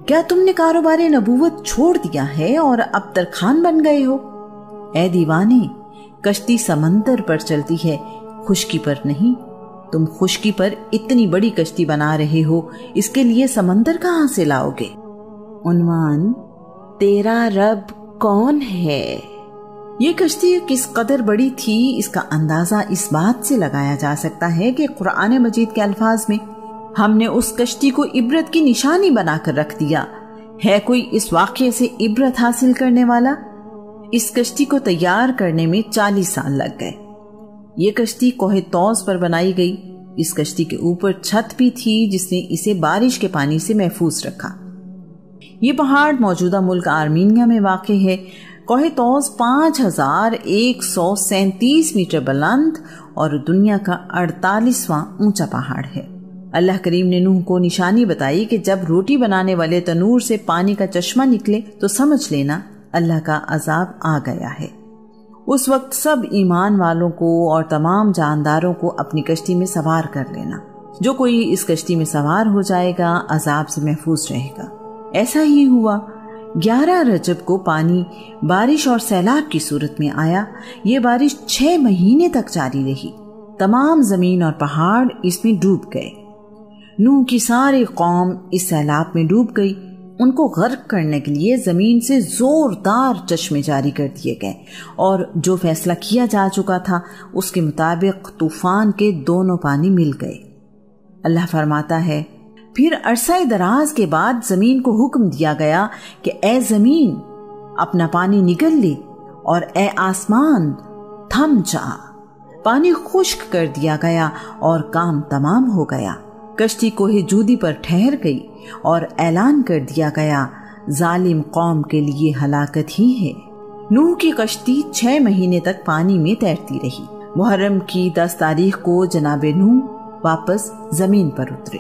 کیا تم نے کاروبار نبوت چھوڑ دیا ہے اور اب ترخان بن گئے ہو؟ اے دیوانے، کشتی سمندر پر چلتی ہے، خشکی پر نہیں۔ تم خشکی پر اتنی بڑی کشتی بنا رہے ہو، اس کے لیے سمندر کہاں سے لاؤ گے؟ عنوان: تیرا رب کون ہے؟ یہ کشتی کس قدر بڑی تھی اس کا اندازہ اس بات سے لگایا جا سکتا ہے کہ قرآن مجید کے الفاظ میں ہم نے اس کشتی کو عبرت کی نشانی بنا کر رکھ دیا۔ ہے کوئی اس واقعے سے عبرت حاصل کرنے والا؟ اس کشتی کو تیار کرنے میں 40 سال لگ گئے۔ یہ کشتی کوہ طوس پر بنائی گئی۔ اس کشتی کے اوپر چھت بھی تھی جس نے اسے بارش کے پانی سے محفوظ رکھا۔ یہ پہاڑ موجودہ ملک آرمینیا میں واقع ہے۔ کوہ طوس 5137 میٹر بلند اور دنیا کا 48واں اونچا پہاڑ ہے۔ اللہ کریم نے نوح کو نشانی بتائی کہ جب روٹی بنانے والے تنور سے پانی کا چشمہ نکلے تو سمجھ لینا اللہ کا عذاب آ گیا ہے۔ اس وقت سب ایمان والوں کو اور تمام جانداروں کو اپنی کشتی میں سوار کر لینا۔ جو کوئی اس کشتی میں سوار ہو جائے گا عذاب سے محفوظ رہے گا۔ ایسا ہی ہوا۔ 11 رجب کو پانی بارش اور سیلاب کی صورت میں آیا۔ یہ بارش 6 مہینے تک جاری رہی۔ تمام زمین اور پہاڑ اس میں ڈوب گئے۔ نوح کی ساری قوم اس سیلاب میں ڈوب گئی۔ ان کو غرق کرنے کے لیے زمین سے زوردار چشمے جاری کر دیے گئے اور جو فیصلہ کیا جا چکا تھا اس کے مطابق طوفان کے دونوں پانی مل گئے۔ اللہ فرماتا ہے، پھر عرصہ دراز کے بعد زمین کو حکم دیا گیا کہ اے زمین اپنا پانی نگل لے اور اے آسمان تھم جا۔ پانی خشک کر دیا گیا اور کام تمام ہو گیا۔ کشتی کوہ جودی پر ٹھہر گئی اور اعلان کر دیا گیا ظالم قوم کے لیے ہلاکت ہی ہے۔ نوح کی کشتی 6 مہینے تک پانی میں تیرتی رہی۔ محرم کی 10 تاریخ کو جناب نوح واپس زمین پر اترے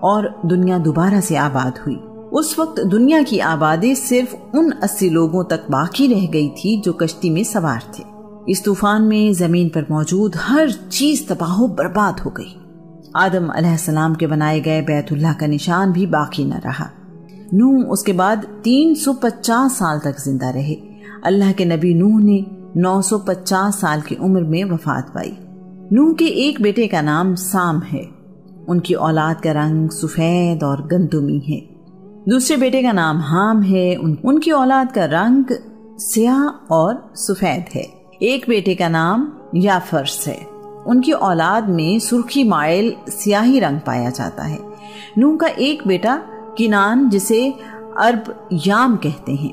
اور دنیا دوبارہ سے آباد ہوئی۔ اس وقت دنیا کی آبادی صرف ان 80 لوگوں تک باقی رہ گئی تھی جو کشتی میں سوار تھے۔ اس طوفان میں زمین پر موجود ہر چیز تباہ و برباد ہو گئی۔ آدم علیہ السلام کے بنائے گئے بیت اللہ کا نشان بھی باقی نہ رہا۔ نوح اس کے بعد 350 سال تک زندہ رہے۔ اللہ کے نبی نوح نے 950 سال کی عمر میں وفات پائی۔ نوح کے ایک بیٹے کا نام سام ہے۔ ان کی اولاد کا رنگ سفید اور گندمی ہے۔ دوسرے بیٹے کا نام حام ہے۔ ان کی اولاد کا رنگ سیاہ اور سفید ہے۔ ایک بیٹے کا نام یافرس ہے۔ ان کی اولاد میں سرخی مائل سیاہی رنگ پایا جاتا ہے۔ نوح کا ایک بیٹا کنان جسے عرب یام کہتے ہیں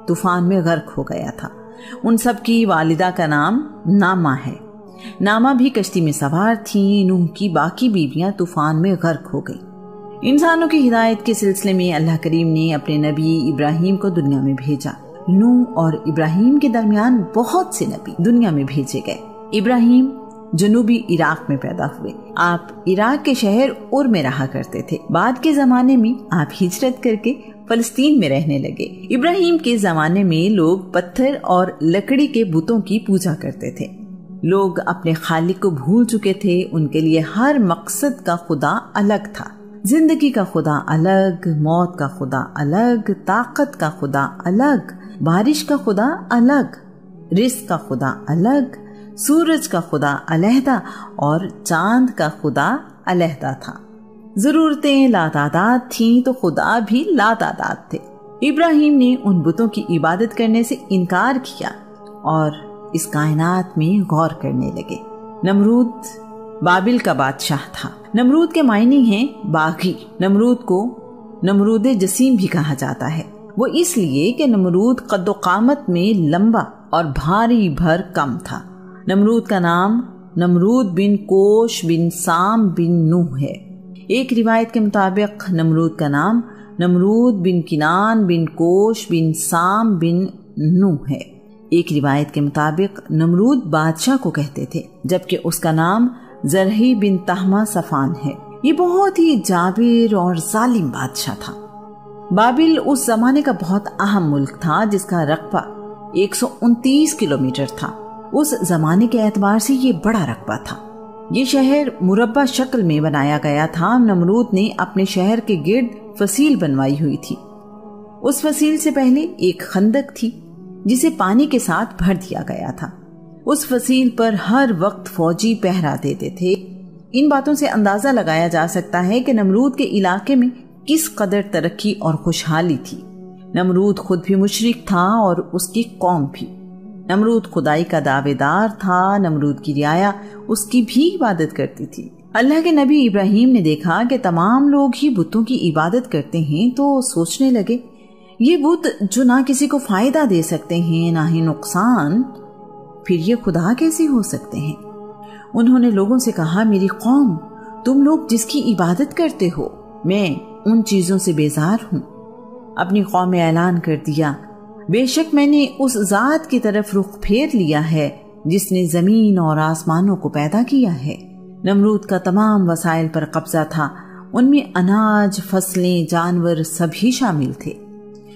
طوفان میں غرق ہو گیا تھا۔ ان سب کی والدہ کا نام نامہ ہے۔ نامہ بھی کشتی میں سوار تھیں۔ نوح کی باقی بیویاں طوفان میں غرق ہو گئیں۔ انسانوں کی ہدایت کے سلسلے میں اللہ کریم نے اپنے نبی ابراہیم کو دنیا میں بھیجا۔ نوح اور ابراہیم کے درمیان بہت سے نبی دنیا میں بھیجے گئے۔ ابراہیم جنوبی عراق میں پیدا ہوئے۔ آپ عراق کے شہر اور میں رہا کرتے تھے۔ بعد کے زمانے میں آپ ہجرت کر کے فلسطین میں رہنے لگے۔ ابراہیم کے زمانے میں لوگ پتھر اور لکڑی کے بتوں کی پوجا کرتے تھے۔ لوگ اپنے خالق کو بھول چکے تھے۔ ان کے لیے ہر مقصد کا خدا الگ تھا۔ زندگی کا خدا الگ، موت کا خدا الگ، طاقت کا خدا الگ، بارش کا خدا الگ، رزق کا خدا الگ، سورج کا خدا علیحدہ اور چاند کا خدا علیحدہ تھا۔ ضرورتیں لاتعداد تھیں تو خدا بھی لاتعداد تھے۔ ابراہیم نے ان بتوں کی عبادت کرنے سے انکار کیا اور اس کائنات میں غور کرنے لگے۔ نمرود بابل کا بادشاہ تھا۔ نمرود کے معنی ہیں باغی۔ نمرود کو نمرود جسیم بھی کہا جاتا ہے۔ وہ اس لیے کہ نمرود قد و قامت میں لمبا اور بھاری بھرکم تھا۔ نمرود کا نام نمرود بن کوش بن سام بن نوح ہے۔ ایک روایت کے مطابق نمرود کا نام نمرود بن کنان بن کوش بن سام بن نوح ہے۔ ایک روایت کے مطابق نمرود بادشاہ کو کہتے تھے، جبکہ اس کا نام زرہی بن تہمہ صفان ہے۔ یہ بہت ہی جابر اور ظالم بادشاہ تھا۔ بابل اس زمانے کا بہت اہم ملک تھا جس کا رقبہ 129 کلومیٹر تھا۔ اس زمانے کے اعتبار سے یہ بڑا رقبہ تھا۔ یہ شہر مربع شکل میں بنایا گیا تھا۔ نمرود نے اپنے شہر کے گرد فصیل بنوائی ہوئی تھی۔ اس فصیل سے پہلے ایک خندق تھی جسے پانی کے ساتھ بھر دیا گیا تھا۔ اس فصیل پر ہر وقت فوجی پہرا دیتے تھے۔ ان باتوں سے اندازہ لگایا جا سکتا ہے کہ نمرود کے علاقے میں کس قدر ترقی اور خوشحالی تھی۔ نمرود خود بھی مشرک تھا اور اس کی قوم بھی۔ نمرود خدائی کا دعوے دار تھا۔ نمرود کی رعایا اس کی بھی عبادت کرتی تھی۔ اللہ کے نبی ابراہیم نے دیکھا کہ تمام لوگ ہی بتوں کی عبادت کرتے ہیں تو سوچنے لگے، یہ بت جو نہ کسی کو فائدہ دے سکتے ہیں نہ ہی نقصان، پھر یہ خدا کیسے ہو سکتے ہیں؟ انہوں نے لوگوں سے کہا، میری قوم، تم لوگ جس کی عبادت کرتے ہو میں ان چیزوں سے بیزار ہوں۔ اپنی قوم میں اعلان کر دیا، بے شک میں نے اس ذات کی طرف رخ پھیر لیا ہے جس نے زمین اور آسمانوں کو پیدا کیا ہے۔ نمرود کا تمام وسائل پر قبضہ تھا، ان میں اناج، فصلیں، جانور سبھی شامل تھے۔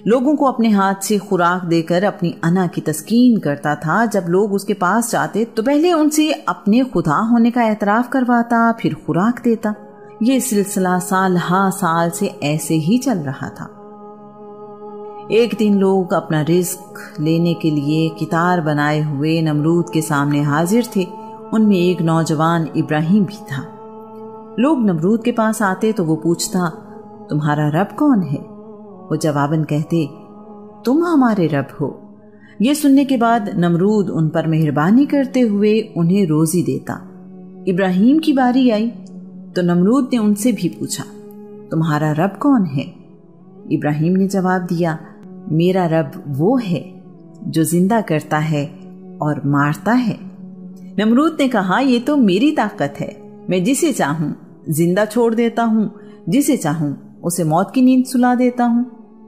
لوگوں کو اپنے ہاتھ سے خوراک دے کر اپنی انا کی تسکین کرتا تھا۔ جب لوگ اس کے پاس جاتے تو پہلے ان سے اپنے خدا ہونے کا اعتراف کرواتا، پھر خوراک دیتا۔ یہ سلسلہ سال ہا سال سے ایسے ہی چل رہا تھا۔ ایک دن لوگ اپنا رزق لینے کے لیے کتار بنائے ہوئے نمرود کے سامنے حاضر تھے۔ ان میں ایک نوجوان ابراہیم بھی تھا۔ لوگ نمرود کے پاس آتے تو وہ پوچھتا، تمہارا رب کون ہے؟ وہ جواباً کہتے، تم ہمارے رب ہو۔ یہ سننے کے بعد نمرود ان پر مہربانی کرتے ہوئے انہیں روزی دیتا۔ ابراہیم کی باری آئی تو نمرود نے ان سے بھی پوچھا، تمہارا رب کون ہے؟ ابراہیم نے جواب دیا، میرا رب وہ ہے جو زندہ کرتا ہے اور مارتا ہے۔ نمرود نے کہا، یہ تو میری طاقت ہے، میں جسے چاہوں زندہ چھوڑ دیتا ہوں، جسے چاہوں اسے موت کی نیند سلا دیتا ہوں۔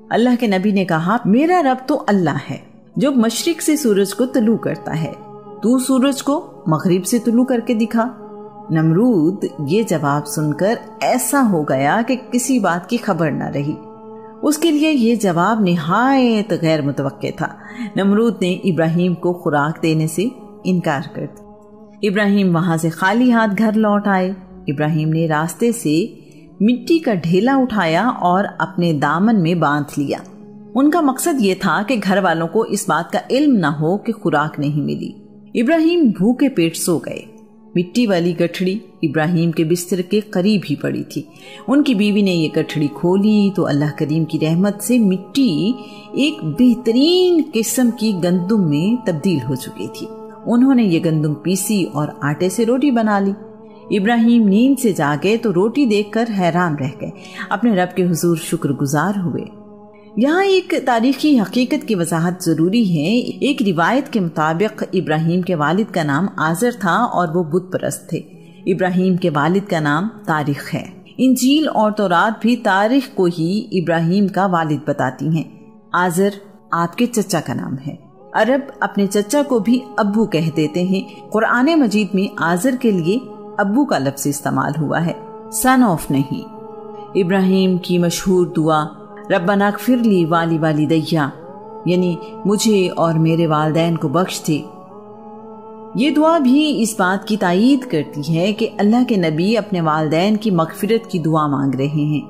اللہ کے نبی نے کہا، میرا رب تو اللہ ہے جو مشرق سے سورج کو طلوع کرتا ہے، تو سورج کو مغرب سے طلوع کر کے دکھا۔ نمرود یہ جواب سن کر ایسا ہو گیا کہ کسی بات کی خبر نہ رہی۔ اس کے لیے یہ جواب نہایت غیر متوقع تھا۔ نمرود نے ابراہیم کو خوراک دینے سے انکار کر دیا۔ ابراہیم وہاں سے خالی ہاتھ گھر لوٹ آئے۔ ابراہیم نے راستے سے مٹی کا ڈھیلا اٹھایا اور اپنے دامن میں باندھ لیا۔ ان کا مقصد یہ تھا کہ گھر والوں کو اس بات کا علم نہ ہو کہ خوراک نہیں ملی۔ ابراہیم بھوکے پیٹ سو گئے۔ مٹی والی گٹھڑی ابراہیم کے بستر کے قریب ہی پڑی تھی۔ ان کی بیوی نے یہ گٹھڑی کھولی تو اللہ کریم کی رحمت سے مٹی ایک بہترین قسم کی گندم میں تبدیل ہو چکی تھی۔ انہوں نے یہ گندم پیسی اور آٹے سے روٹی بنا لی۔ ابراہیم نیند سے جاگے تو روٹی دیکھ کر حیران رہ گئے، اپنے رب کے حضور شکر گزار ہوئے۔ یہاں ایک تاریخی حقیقت کی وضاحت ضروری ہے۔ ایک روایت کے مطابق ابراہیم کے والد کا نام آزر تھا اور وہ بت پرست تھے۔ ابراہیم کے والد کا نام تاریخ ہے۔ انجیل اور تورات بھی تاریخ کو ہی ابراہیم کا والد بتاتی ہیں۔ آزر آپ کے چچا کا نام ہے۔ عرب اپنے چچا کو بھی ابو کہہ دیتے ہیں۔ قرآن مجید میں آزر کے لیے ابو کا لفظ استعمال ہوا ہے، سن آف نہیں۔ ابراہیم کی مشہور دعا ربنا اغفر لی والی والدیہ، یعنی مجھے اور میرے والدین کو بخش دے، یہ دعا بھی اس بات کی تائید کرتی ہے کہ اللہ کے نبی اپنے والدین کی مغفرت کی دعا مانگ رہے ہیں۔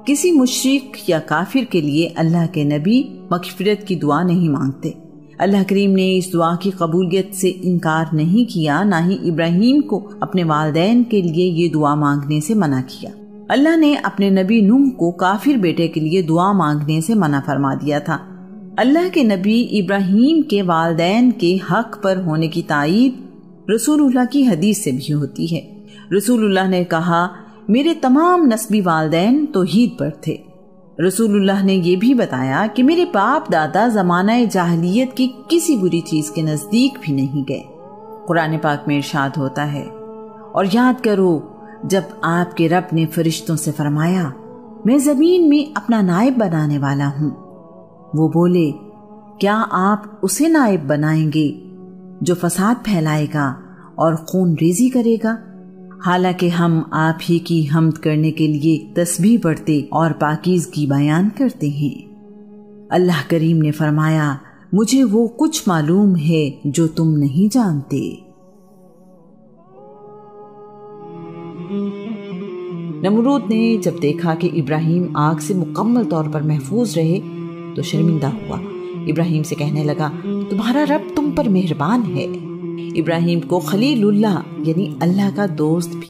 کسی مشرک یا کافر کے لیے اللہ کے نبی مغفرت کی دعا نہیں مانگتے۔ اللہ کریم نے اس دعا کی قبولیت سے انکار نہیں کیا، نہ ہی ابراہیم کو اپنے والدین کے لیے یہ دعا مانگنے سے منع کیا۔ اللہ نے اپنے نبی نوح کو کافر بیٹے کے لیے دعا مانگنے سے منع فرما دیا تھا۔ اللہ کے نبی ابراہیم کے والدین کے حق پر ہونے کی تائید رسول اللہ کی حدیث سے بھی ہوتی ہے۔ رسول اللہ نے کہا، میرے تمام نسبی والدین توحید پر تھے۔ رسول اللہ نے یہ بھی بتایا کہ میرے باپ دادا زمانہ جاہلیت کی کسی بری چیز کے نزدیک بھی نہیں گئے۔ قرآن پاک میں ارشاد ہوتا ہے، اور یاد کرو جب آپ کے رب نے فرشتوں سے فرمایا، میں زمین میں اپنا نائب بنانے والا ہوں۔ وہ بولے، کیا آپ اسے نائب بنائیں گے جو فساد پھیلائے گا اور خون ریزی کرے گا؟ حالانکہ ہم آپ ہی کی حمد کرنے کے لیے تسبیح پڑھتے اور پاکیزگی بیان کرتے ہیں۔ اللہ کریم نے فرمایا، مجھے وہ کچھ معلوم ہے جو تم نہیں جانتے۔ نمرود نے جب دیکھا کہ ابراہیم آگ سے مکمل طور پر محفوظ رہے تو شرمندہ ہوا۔ ابراہیم سے کہنے لگا، تمہارا رب تم پر مہربان ہے۔ ابراہیم کو خلیل اللہ یعنی اللہ کا دوست بھی